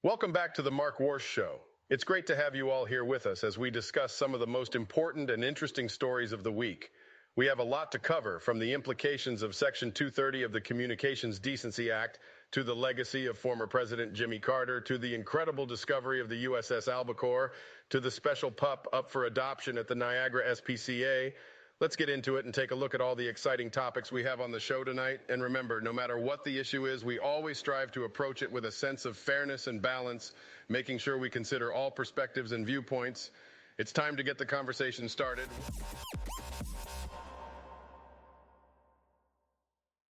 Welcome back to the Mark Warsh Show. It's great to have you all here with us as we discuss some of the most important and interesting stories of the week. We have a lot to cover, from the implications of Section 230 of the Communications Decency Act to the legacy of former President Jimmy Carter, to the incredible discovery of the USS Albacore, to the special pup up for adoption at the Niagara SPCA. Let's get into it and take a look at all the exciting topics we have on the show tonight. And remember, no matter what the issue is, we always strive to approach it with a sense of fairness and balance, making sure we consider all perspectives and viewpoints. It's time to get the conversation started.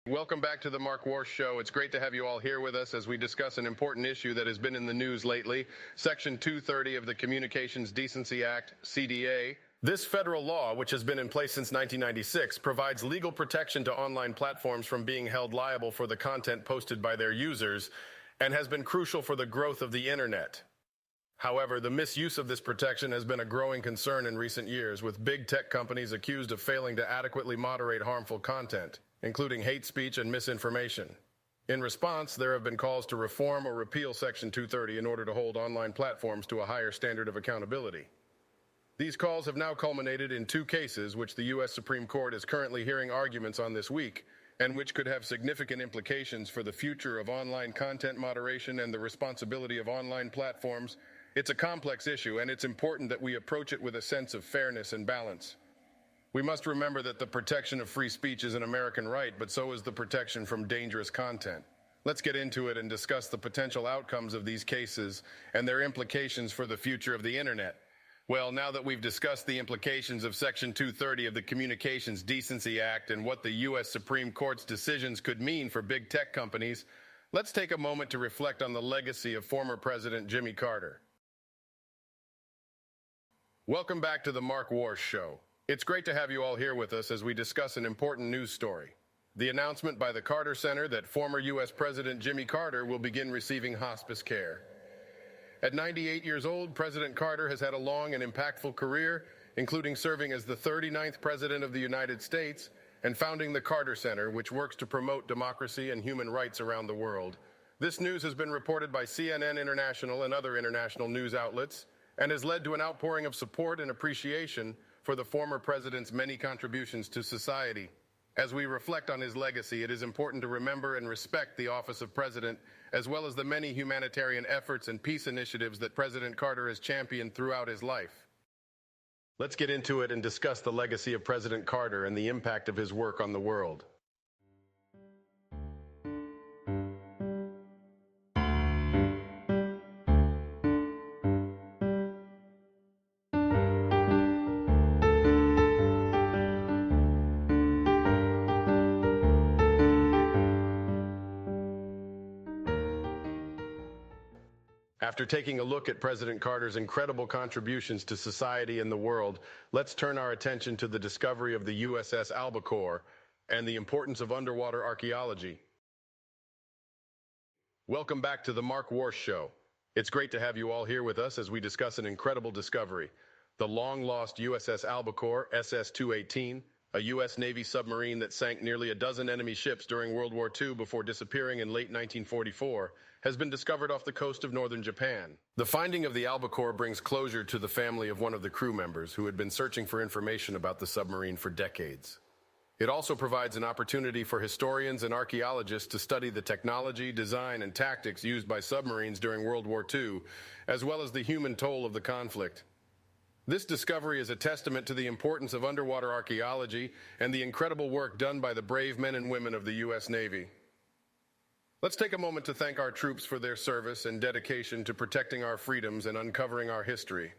Welcome back to the Mark Warsh Show. It's great to have you all here with us as we discuss an important issue that has been in the news lately, Section 230 of the Communications Decency Act, CDA. This federal law, which has been in place since 1996, provides legal protection to online platforms from being held liable for the content posted by their users and has been crucial for the growth of the internet. However, the misuse of this protection has been a growing concern in recent years, with big tech companies accused of failing to adequately moderate harmful content, including hate speech and misinformation. In response, there have been calls to reform or repeal Section 230 in order to hold online platforms to a higher standard of accountability. These calls have now culminated in two cases which the U.S. Supreme Court is currently hearing arguments on this week, and which could have significant implications for the future of online content moderation and the responsibility of online platforms. It's a complex issue, and it's important that we approach it with a sense of fairness and balance. We must remember that the protection of free speech is an American right, but so is the protection from dangerous content. Let's get into it and discuss the potential outcomes of these cases and their implications for the future of the internet. Well, now that we've discussed the implications of Section 230 of the Communications Decency Act and what the U.S. Supreme Court's decisions could mean for big tech companies, let's take a moment to reflect on the legacy of former President Jimmy Carter. Welcome back to the Mark Warsh Show. It's great to have you all here with us as we discuss an important news story. The announcement by the Carter Center that former U.S. President Jimmy Carter will begin receiving hospice care. At 98 years old, President Carter has had a long and impactful career, including serving as the 39th President of the United States and founding the Carter Center, which works to promote democracy and human rights around the world. This news has been reported by CNN International and other international news outlets and has led to an outpouring of support and appreciation for the former president's many contributions to society. As we reflect on his legacy, it is important to remember and respect the office of president, as well as the many humanitarian efforts and peace initiatives that President Carter has championed throughout his life. Let's get into it and discuss the legacy of President Carter and the impact of his work on the world. After taking a look at President Carter's incredible contributions to society and the world, let's turn our attention to the discovery of the USS Albacore and the importance of underwater archaeology. Welcome back to the Mark Warsh Show. It's great to have you all here with us as we discuss an incredible discovery, the long-lost USS Albacore, SS-218, a U.S. Navy submarine that sank nearly a dozen enemy ships during World War II before disappearing in late 1944, has been discovered off the coast of northern Japan. The finding of the Albacore brings closure to the family of one of the crew members who had been searching for information about the submarine for decades. It also provides an opportunity for historians and archaeologists to study the technology, design, and tactics used by submarines during World War II, as well as the human toll of the conflict. This discovery is a testament to the importance of underwater archaeology and the incredible work done by the brave men and women of the U.S. Navy. Let's take a moment to thank our troops for their service and dedication to protecting our freedoms and uncovering our history.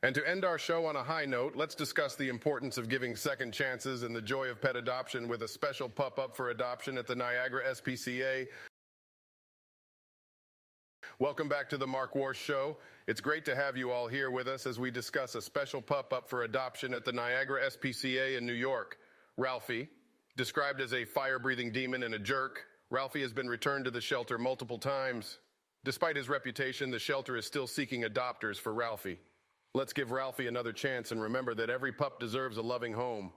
And to end our show on a high note, let's discuss the importance of giving second chances and the joy of pet adoption with a special pup up for adoption at the Niagara SPCA. Welcome back to the Mark Warsh Show. It's great to have you all here with us as we discuss a special pup up for adoption at the Niagara SPCA in New York. Ralphie, described as a fire-breathing demon and a jerk, Ralphie has been returned to the shelter multiple times. Despite his reputation, the shelter is still seeking adopters for Ralphie. Let's give Ralphie another chance and remember that every pup deserves a loving home.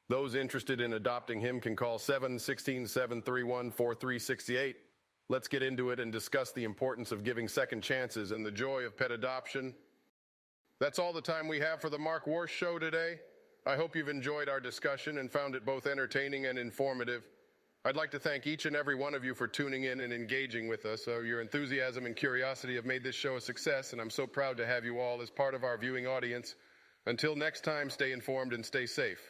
Those interested in adopting him can call 716-731-4368. Let's get into it and discuss the importance of giving second chances and the joy of pet adoption. That's all the time we have for the Mark Warsh Show today. I hope you've enjoyed our discussion and found it both entertaining and informative. I'd like to thank each and every one of you for tuning in and engaging with us. Your enthusiasm and curiosity have made this show a success, and I'm so proud to have you all as part of our viewing audience. Until next time, stay informed and stay safe.